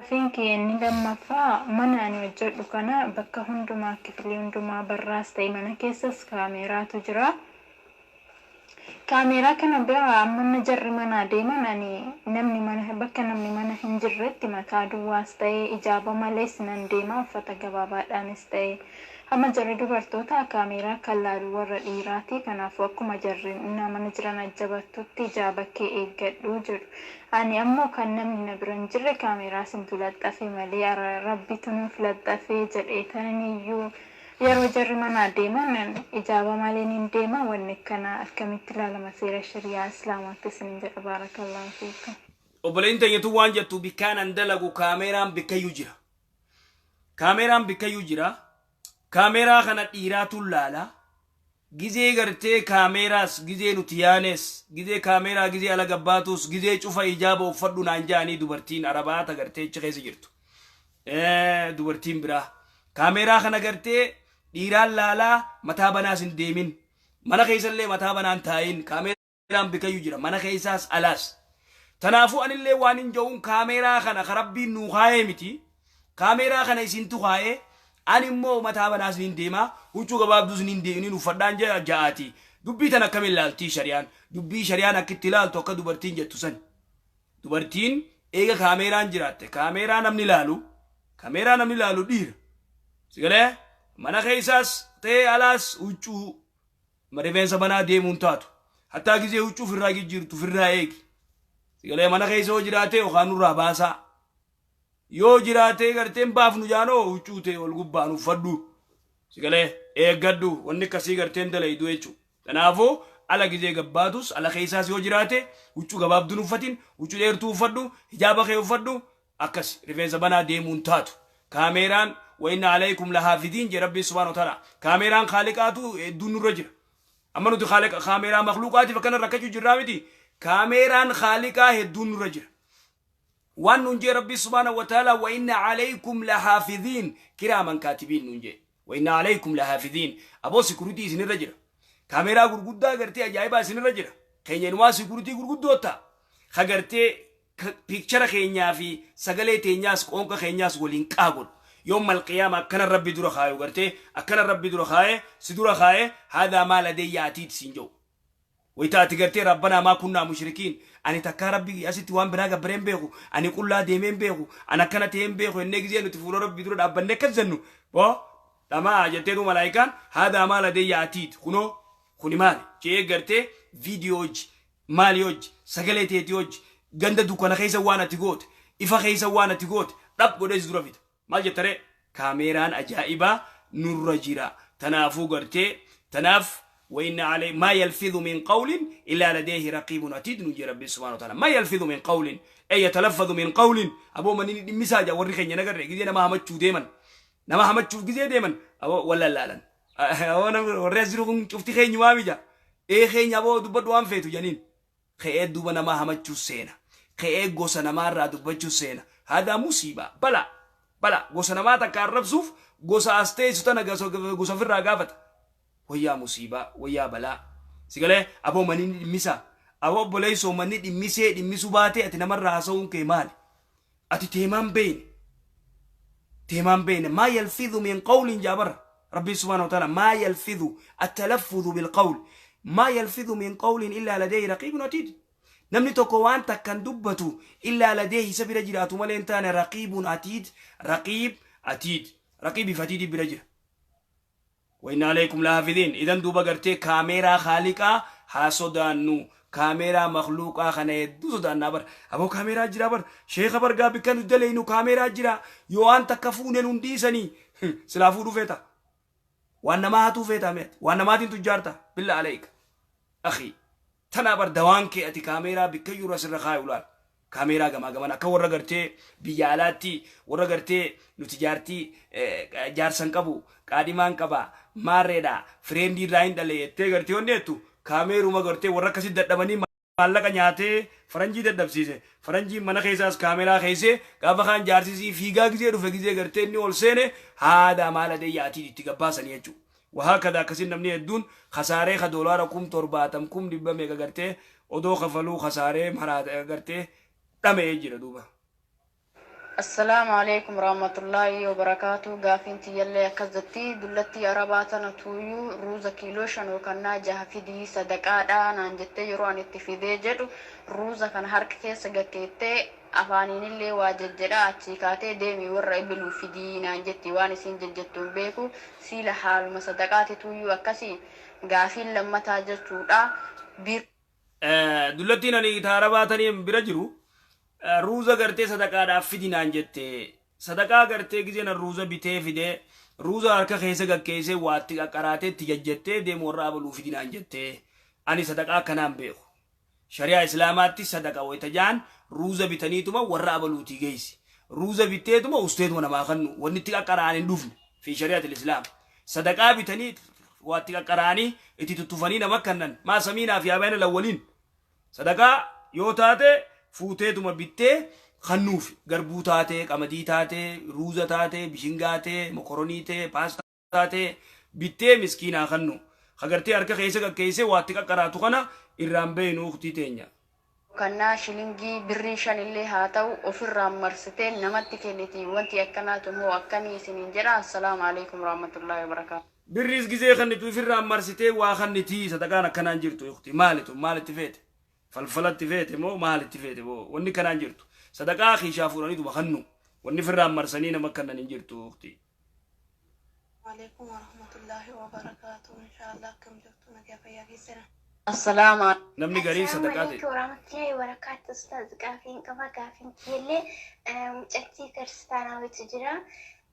Gaafiin inni lammaffaa mana ani hojjedhu kana bakka hundumaa kifilii hundumaa barraas ta'e mana keessas kaameraatu jira. Kaameraa kana bira amma jarri mana deeman namni mana bakka namni mana hin jirretti mataa duwwaas ta'e ijaaba malees nan deema uffata gabaabaadhaanis ta'e amma jarri dubartoota kaameraa kan laalu warra dhiiraati. Kanaafuu akkuma jarri mana jiran ajjabattutti ijaaba kee eeggadhu jedhu. Ani ammoo kan namni na bira hin jirre kaameraa sintu laxxafe malee rabbitu nuuf laxxafe jedheetaniyyuu yeroo jarri mana deeman ijaaba malee hin deema. Wanni kana akkamitti ilaalama seera shari'aa islaamaatti isin jedha. Baarakallahu fiikum. Obboleeyyin teenyatu waan jettu bikkaan dalagu kaameraan bikkayyuu jira. Kaameraan bikkayyuu jira. Kaameraa kana dhiiraatu laala. Gizee gartee kaameraas gizee nuti yaanes gizee kaameraa gizee ala gabbaatus gizee cufa ijaaba uffadhu naan jaanii dubartiin arabaata gartee achi keessa jirtu. Dubartiin biraa kaameraa kana gartee dhiiraan laalaa mataa banaas hin deemin. Mana keessallee mataa banaan taa'in kaameraan bikkayyuu jira. Mana keessaas alaas. Tanaafuu anillee waan hin ja'uun kaameraa kana karabbiin nuu kaayee miti. Kaameraa kana isintu kaayee ani immoo mataa banaas hin deema. Huccuu gabaabduus hin deemin uffadhaan ja'aati. Dubbii tan akkamiin ilaaltii shari'aan? Dubbii shari'aan akkitti ilaaltu akka dubartiin jettu san. Dubartiin eega kaameraan jiraatte kaameraa namni ilaalu dhiira. Sigalee mana keessaas ta'ee alaas huccuu rifeensa banaa deemuun taatu. Hattaa gizee huccuu firraa jirtu firraa eegi. Sigalee mana keessa yoo jiraate yookaan nurraa baasaa. Yoo jiraate garteen baafnu jaanoo huccuu ta'e ol gubbaan uffadhu. Sigalee eeggadhu wanni akkasii garteen dalaydu jechuudha. Kanaafuu ala gizee gabbaatus ala keessaas yoo jiraate huccuu gabaabduun uffatin huccuu dheertuu uffadhu hijaaba kee uffadhu akkas rifeensa banaa deemuun taatu. Kaameraan wa inna alaykum lahafidin je rabbi subhanahu wa ta'ala. Kaameraan khaliqaatu hedduun nurra jira. Amma nuti kaameraa makhluuqaatiif akkana rakkachuu jirraa miti. Kaameraan khaliqaa hedduun nurra jira. وان ننجي ربي سبحانه وتعالى وإن عليكم لحافظين كراما كاتبين ننجي وإن عليكم لحافظين أبو سيكوريتي سن الرجل كاميرا غرغدا غرتي أجايبا سن الرجل كينيا نوا سيكوريتي غرغدوتا خغرتي بيكتشر خينيا في سغلي تينياس كونكا خينياس ولين قاغول يوم القيامة كان ربي درو خاي غرتي أكن ربي درو خاي سدرو خاي هذا ما لدي ياتي سنجو ويتاتي غرتي ربنا ما كنا مشركين أنا تكا ربي أسيت وان بناغا برين بيخو أنا كلا ديمين بيخو أنا كنا تيم بيخو النجزي أنو تفور ربي درو أبن نكزنو بو لما أجتيرو ملايكان هذا ما لدي ياتي خوني مالي جيه غرتي فيديوج ماليوج سغليتيوج غند دوكانا خيسا وانا تيغوت إفا خيسا وانا تيغوت رب قدس درو فيت مال جتري كاميران أجائبا نور جيرا تنافو غرتي تناف وإن عليه ما يلفظ من قول إلا لديه رقيب عتيد نجي ربي سبحانه وتعالى ما يلفظ من قول أي يتلفظ من قول أبو من مساجة ورخين ينقر جزي نما همتشو ديما نما همتشو جزي ديما أبو ولا لا أنا ورزرهم شفتي خين يوامجا إيه خين أبو دبّد وام فيتو جنين خير دوبا نما همتشو سينا خير غوسا نما را دبّتشو سينا هذا مصيبة بلا غوسا نما تكارب سوف غوسا أستي ستانا غوسا في الرقافة ويا مصيبة ويا بلاء سيقول أبو مني ميسا أبو بوليسو مني دي ميسو باتي أتي نمر راسون كيمال أتي تيمان بين ما يلفظ من قول جابر ربي سبحانه وتعالى ما يلفظ التلفظ بالقول ما يلفظ من قول إلا لديه رقيب عتيد نمني توكوان تكن دبتو إلا لديه سبيل جراتو مالين تاني رقيب عتيد فتيد برجر وإن عليكم لحافظين إذن دوبا غرتي كاميرا خالقا حاسودانو كاميرا مخلوقا خنا يدو سودان نبر أبو كاميرا جرا بر شيخ برغا بكن دلينو كاميرا جرا يوان تكفون ننديسني سلافو دفتا وانا ما هاتو فتا ميت وانا ما تين تجارتا بالله عليك أخي تنابر دوانك أتي كاميرا بكيو رسل رخاي ولاد كاميرا gama akka warra gartee biyyaalatti warra gartee nuti jaartii jaarsan qabu qaadimaan qaba maarreedha friendii rain dale yettee gartee onneetu kaameeruma gartee warra akkasi dadhabanii maallaqa nyaatee faranjii dadhabsiise faranjii mana keessaas kaameraa keessee gaafa kaan jaarsisii fiigaa gizee dhufe gizee gartee inni ol seene haada maala deeyyaati itti gabbaasanii jechuudha وهكذا كسين نمني الدون خسارة خدولار كم ترباتم كم دبّا ميجا قرتة أدو خفلو خسارة مراد قرتة تام يجري دوبا السلام عليكم ورحمة الله وبركاته. قافين يلي كزتي دلتي أربعة تويو روزا كيلو شنو كنا جاه في دي صدقاء أنا نجت يروان اتفيدي جدو روزا كان هرك كيس جكيتة أفانين اللي واجد جرا أتشيكاتي ديمي ورا بلو في دي نجت واني سين جتون بيكو سيل حال مصدقات تويو أكسي قافين لما تاجت تودا بير دلتي ناني تارباتني برجرو ruuza gartee sadaqaadhaaf fidinaan jette sadaqaa gartee gizeen ruuza bitee fide ruuza harka keessa gakkeesse waatti qaqqaraatee itti jajjattee deemu warra abaluu fidinaan jette ani sadaqaa kanaan beeku shari'aa islaamaatti sadaqa wayita jaan ruuza bitaniituma warra abaluutii geessi ruuza bitteetuma usteetuma namaa kannu wanni itti qaqqaraan hin dhufne fi shari'aatil islaam sadaqaa bitanii waatti qaqqaraanii itti tuttufanii nama kannan maa samiinaa fi abaana lawwaliin sadaqaa yoo taate fuuteetuma bittee kannuuf garbuu taatee qamadii taatee ruuza taatee bishingaa taatee mokoronii taatee paastaa taatee bittee miskiinaa kannu hagartee harka keessa gakkeesse waatti qaqqaraatu kana irraan beeynu ukhtii teenya كنا شلنجي بريشان اللي هاتو وفر مرستين نمت كنتي وانتي أكناتم هو أكني سنين جرا. السلام عليكم ورحمة الله وبركاته. بريس جزء خنتو وفر مرستين واخنتي ستكان كنان جرتو أختي مالتو فيت فالفلت فيت مو مالت فيت مو وني كنان جرتو صدقا أخي شافوني تو بخنو وني فر مرسنين ما كنا نجرتو أختي. عليكم ورحمة الله وبركاته. إن شاء الله كم جرتونا كيف يا سنة. السلام عليكم. نمني قريب صدقاتي. السلام عليكم ورحمة الله وبركاته. أستاذ قافين كما قافين كيلي مجتي كرستانا وتجرا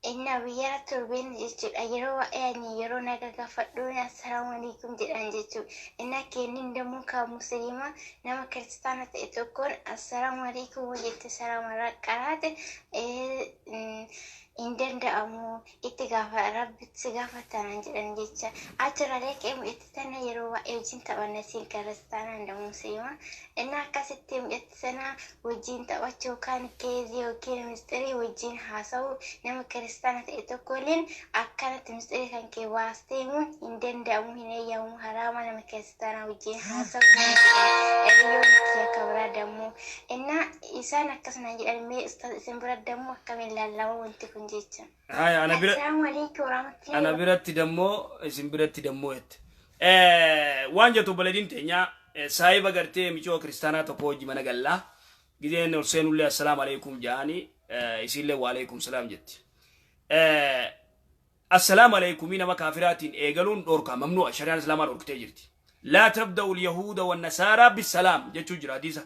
إن ويا تربين جتو أجرو يعني يرو نجا فدونا. السلام عليكم جدًا جتو إن كينين دمو كمسلمة نما كرستانا تأتوكون. السلام عليكم وجت السلام عليكم إندن دامو إتجافة رب تجافة تنانجرن جتة أترى لك إم إتتنا يروى إوجين تبنسين كرستانا دمو سيما إنها كستيم إتتنا وجين تبتشو كان كيزي وكين مستري وجين حاسو نما كرستانا تأتوكولين أكانت مستري كان كي واستيمو إندن دامو هنا يوم حراما نما كرستانا وجين حاسو اليوم كيا كبرا دمو إنها إسانا كسنا جرن مي استاذ إسنبرا دمو كمل لالله وانتكم. هاي السلام عليكم ورحمة الله. أنا برات دمو اسم برات دموت وانجا تو بلدين تنيا سايبا غرتي ميچو كريستانا تو بوجي منا غلا غيدين حسين الله السلام عليكم جاني يسيل وعليكم السلام جت السلام عليكم مين ما كافراتين ايغلون دوركا ممنوع شريعه الاسلام دوركتي جرتي لا تبدأوا اليهود والنصارى بالسلام جتو جراديسا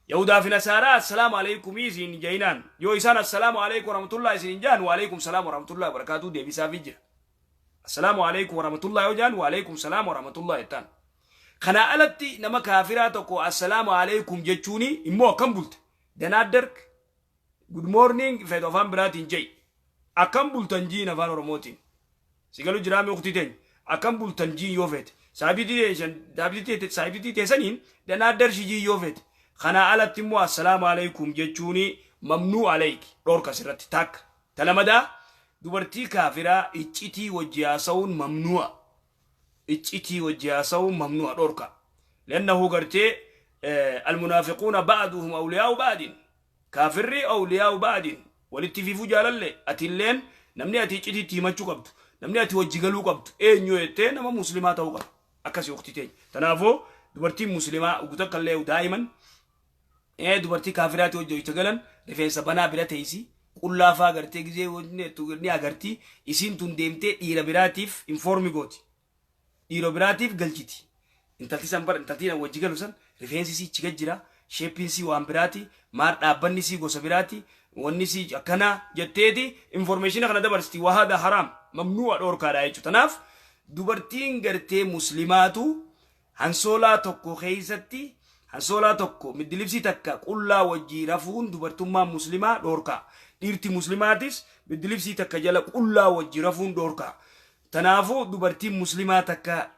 يهودا في نصارى السلام عليكم يزين جينان يو إنسان السلام عليكم ورحمة الله يزين جان وعليكم السلام ورحمة الله وبركاته دي بيسافيجر السلام عليكم ورحمة الله وجان وعليكم السلام ورحمة الله يتان خنا ألتي نما كافراتكو السلام عليكم جتشوني إمو كمبلت دنادرك good morning فيدو فان براتين جي أكمبل تنجي نفان رموتين سيقالوا جرامي اختتين أكمبل تنجي يوفيت سايبتي تيسانين دنادر شجي يوفيت خنا على تمو السلام عليكم جتشوني ممنوع عليك دورك سرت تاك تلمدا دبرتي كافرة اتشتي وجياسون ممنوع اتشتي وجياسون ممنوع دورك لأنه قرتي المنافقون بعضهم أولياء بعض كافر أولياء بعض والاتفيفو جالله أتلين نمني أتيجتي تيماتشو قبض نمني أتوجيغلو قبض نيو يتين نما مسلمات أوقع أكاسي وقتين تنافو دبرتي مسلمة وقتك الله دائما دبرتي كافرات وجو يتغلن رفيسا بنا بلا تيسي قلا فا غرتي غزي وني تغني اغرتي اسين تون ديمتي ديرا براتيف انفورمي غوتي ديرا براتيف غلجيتي انت تسامبر انت تينا وجيغلوسن رفيسي سي تشجرا شيبين سي وان براتي مار دابني سي غوس براتي وني سي اكنا جتيدي انفورميشن خنا دبرستي وهذا حرام ممنوع دور كارايچو تناف دبرتين غرتي مسلماتو هنسولا توكو خيستي هنسولا توكو مدلبسي تكا قلا وجي رفون دبرتما مسلمة دوركا ديرتي مسلماتيس مدلبسي تكا جلا قلا وجي رفون دوركا تنافو دبرتي مسلمة تكا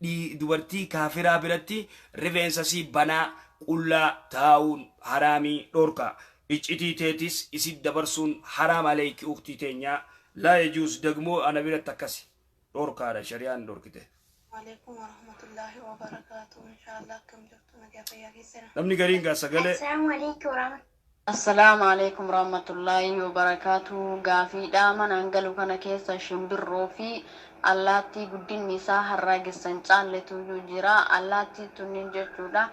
دي دبرتي كافرة برتي رفنساسي بنا قلا تاون حرامي دوركا اجتي تيتيس اسيد دبرسون حرام عليك اختي تينيا لا يجوز دغمو انا برت تكاسي دوركا شريان دوركته. وعليكم ورحمة الله وبركاته. إن شاء الله كم جرتونا كيف يا سنة. نمني قرين قاسا قال السلام عليكم ورحمة Assalaamu alaikum rahmatullahi wa barakatuh. Gaafiidha manaan galu kana keessa shimbirroo fi allaattii guddinni isaa harraagessan caalletu jira. Allaattii tunniin jechuudha.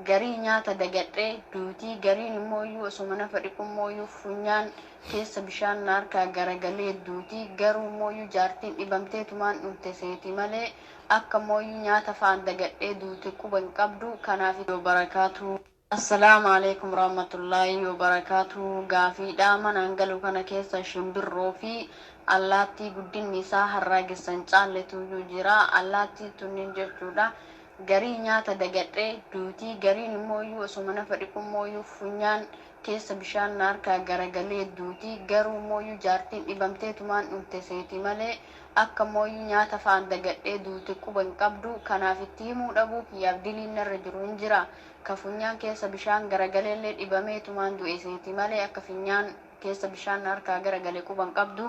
Garii nyaata dagadhee duutii gariin immooyyuu osuma nafa dhiqummooyyuu funyaan keessa bishaan harkaa garagalee duutii garuu immooyyuu jaartiin dhibamteetumaan dhumte seeti malee akka immooyyuu nyaata faan dagadhee duuti quban qabdu kanaaf barakaatu. Assalaamu alaikum rahmatullahi wa barakatuh. Gaafiidha manaan galu kana keessa shimbirroo fi allaattii guddinni isaa harraagessan caalletu jira. Allaattii tunniin jechuudha. Garii nyaata dagadhee duutii gariin immooyyuu osuma nafa dhiqummooyyuu funyaan keessa bishaan harkaa garagalee duutii garuu immooyyuu jaartiin dhibamteetumaan dhumte seeti malee akka immooyyuu nyaata faan dagadhee duuti quban qabdu kanaaf itti himuu dhabuu kiyyaaf diliin narra jiru hin jira. Ka funyaan keessa bishaan garagaleellee dhibameetumaan du'e seeti malee akka funyaan keessa bishaan harkaa garagalee quban qabdu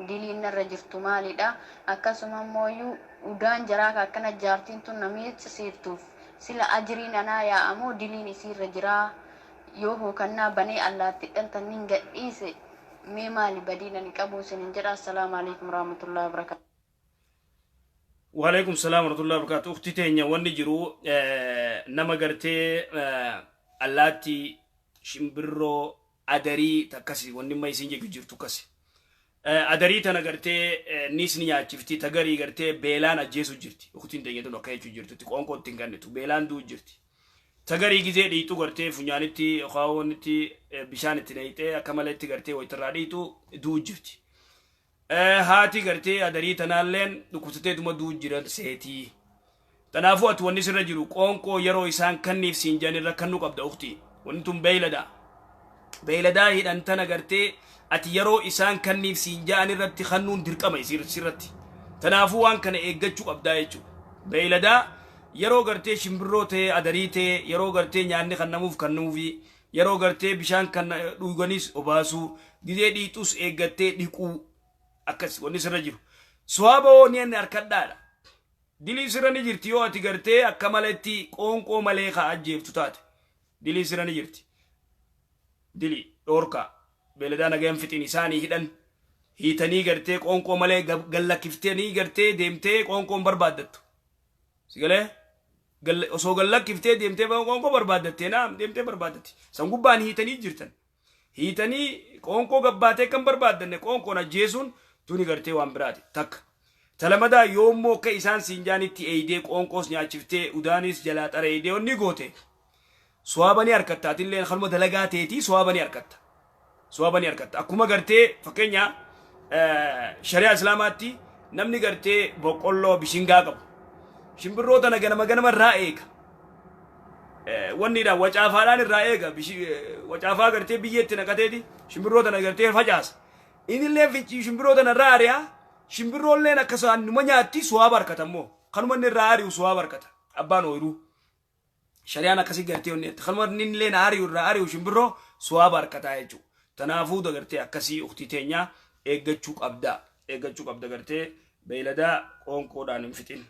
diliin narra jirtu maalidha. Akkasuma immooyyuu udaan jaraa akkana jaartiin tun namichisiiftuuf sila ajiriin anaa yaa'amoo diliin isiirra jiraa yoo hookannaa banee allaatti dhaltanniin gadhiise mee maali badiin ani qabu isinin jedha. Assalaamu alaikum warahmatullahi wabarakatuh. وعليكم السلام ورحمة الله وبركاته. أختي تينيا واني جرو نما قرتي اللاتي شمبرو أدري تكسي واني ما يسنجي كجيرتو كسي أدري تنا قرتي نيسني عاچفتي تغري قرتي بيلان أجيسو جرتي. أختي تينيا تنو كايچو جرتو تكون كون تنغاني تو بيلان دو جرتي تغري جيزي ديتو قرتي فنيانتي خاونتي بشانتي نيتي أكمالتي قرتي ويتراديتو دو جرتي haati gartee adarii tanaalleen dhukkubsateetuma duu jiran seetii. Tanaafuu ati wanni sirra jiru qoonqoo yeroo isaan kanniif siin janirra kannu qabda ukti. Wanni tun beeylada. Beeyladaa hidhan tana gartee ati yeroo isaan kanniif siin ja'an irratti kannuun dirqama sirratti. Tanaafuu waan kana eeggachuu qabdaa jechuudha. Beeyladaa yeroo gartee shimbirroo ta'e adarii ta'e yeroo gartee nyaanni kannamuuf kannuufi yeroo gartee bishaan kan dhuganis obaasuu gizee dhiixus eeggattee dhiquu akkas wanni sirra jiru. Suwaaba wooni inni harkadhaadha. Dilii sirra ni jirti yoo ati gartee akka maletti qoonqoo malee kaa ajjeeftu taate. Dilii sirra ni jirti. Dilii dhoorkaa. Beeladaa nagayan fixin isaanii hidhan. Hiitanii gartee qoonqoo malee gallakkiftanii gartee deemtee qoonqoon barbaaddattu. Sigalee? Osoo gallakkiftee deemtee qoonqoo barbaaddattee naam deemtee barbaaddatti. San gubbaan hiitanii jirtan. Hiitanii qoonqoo gabbaatee kan barbaaddanne qoonqoon ajjeesuun tuni gartee waan biraati takka. Talamadaa yoommoo akka isaan siinjaanitti eeyidee qoonqoos nyaachiftee udaanis jalaa xara eeyidee onni goote. Suwaabanii harkatta atillee kanuma dalagaa teetii suwaabanii harkatta. Suwaabanii harkatta. Akkuma gartee fakkeenya shari'a islaamaatti namni gartee boqqolloo bishingaa qabu. Shimbirroota ganama irraa eega. Wanni dha wacaafaadhaan irraa eega. Wacaafaa gartee biyyeetti naqateeti shimbirroota gartee facaasa. Inillee fichi shimbirroota irraa ari'a. Shimbirroolleen akkasuma numa nyaatti suwaaba harkata immoo. Kanuma inni irraa ari'u suwaaba harkata. Abbaan ooyiruu. Shari'aan akkasii gartee onneetti. Kanuma inni illee ari'u irraa ari'u shimbirroo suwaaba harkataa jechuudha. Tanaafuu gartee akkasii uktii teenyaa eeggachuu qabda. Eeggachuu qabda gartee beeyladaa qoonqoodhaan hin fixin.